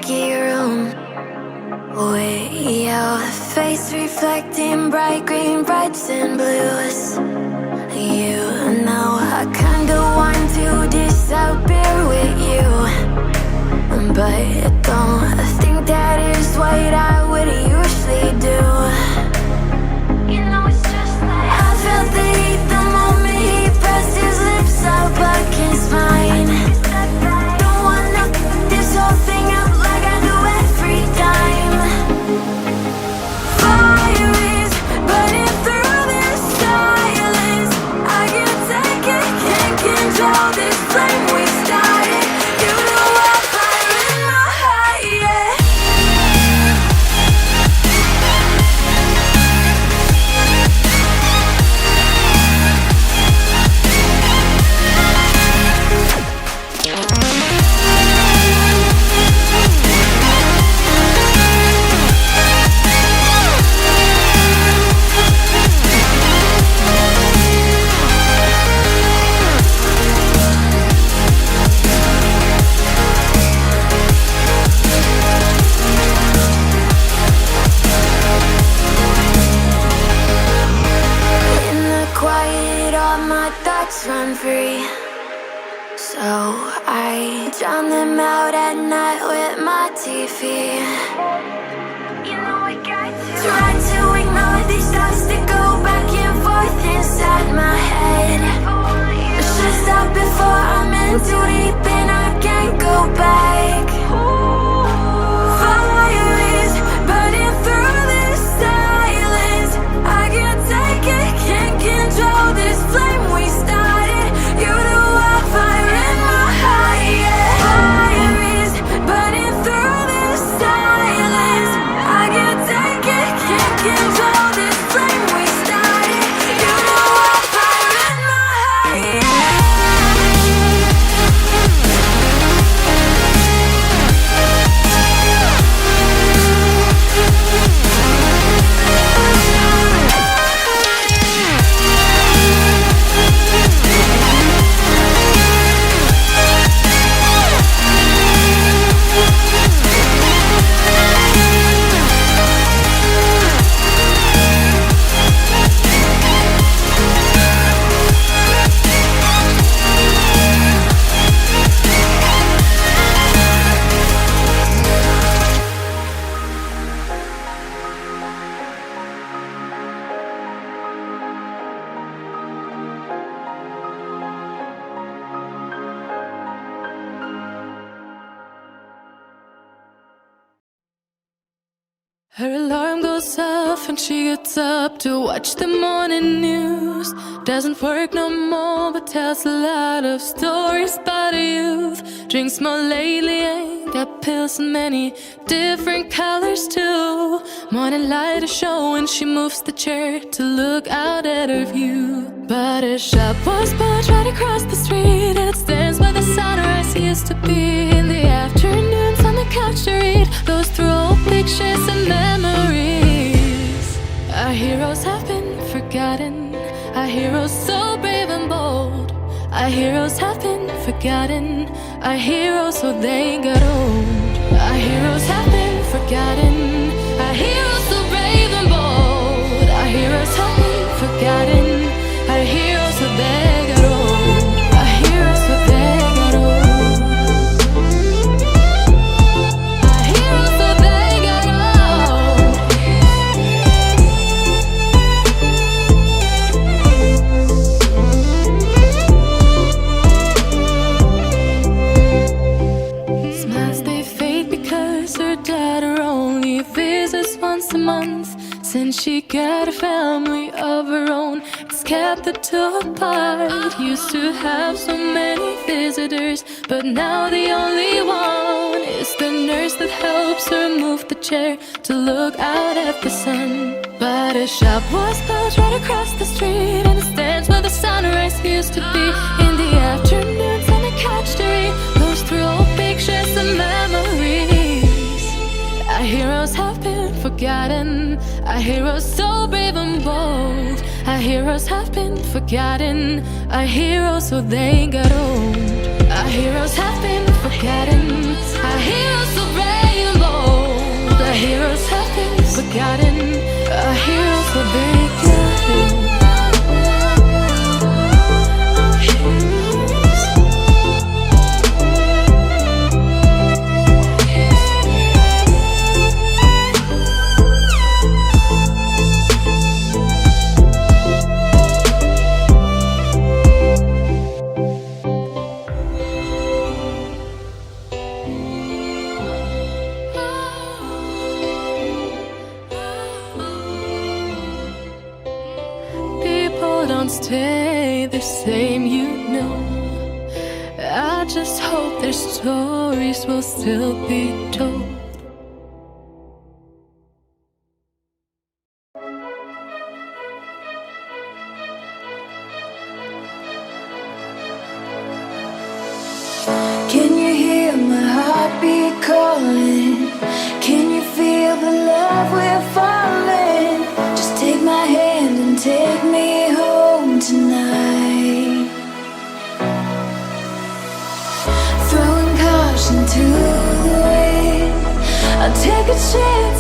empty room with your face reflecting bright green, brights and blues. You know I kinda want to disappear with you, but don't think that is what I would usually do. You know it's just like I felt the heat the moment he pressed his lips up against mine. Don't wanna this whole thing up like I do every time. Fire is burning through this silence. I can't take it, can't control this flame we started. You know I'm fire in my heart, yeah. Run free, so I drown them out at night with my TV. You know I got to try to ignore these thoughts that go back and forth inside my head. I should stop before I'm in too deep and I can't go back. Fire is burning through this silence. I can't take it, can't control this flame we started. You know I'm fire in my heart, yeah. Fire is burning through this silence. I can't take it, can't control this flame we started. You know I'm fire in my heart, yeah. Her alarm goes off and she gets up to watch the morning news. Doesn't work no more but tells a lot of stories about her youth. Drinks more lately, ain't got pills in many different colors too. Morning light is showing, she moves the chair to look out at her view. But her shop was built right across the street, and it stands where the sunrise used to be. In the afternoons on the couch to read, goes through old pictures and memories. Our heroes have been forgotten, our heroes so brave and bold. Our heroes have been forgotten, our heroes so they got old. Our heroes have been forgotten, our heroes so brave and bold. Our heroes have been forgotten, our heroes so they got old. Our heroes so they got old. Our heroes so they got old. Smiles they fade because her daughter only visits once a month. Since she got a family of her own, it's kept the two apart. Used to have so many visitors, but now the only one is the nurse that helps her move the chair to look out at the sun. But her shop was built right across the street, and it stands where the sunrise used to be. In the afternoons on the couch to read, goes through old pictures and memories. Our heroes have been forgotten, our heroes so brave and bold. Our heroes have been forgotten, our heroes so they got old. Our heroes have been forgotten, our heroes so brave Our heroes have been forgotten. Our heroes will begin. Don't stay the same, you know. I just hope their stories will still be told. Can you hear my heartbeat calling? Can you feel the love we're falling? Just take my hand and take me home tonight. Throwing caution to the wind, I'll take a chance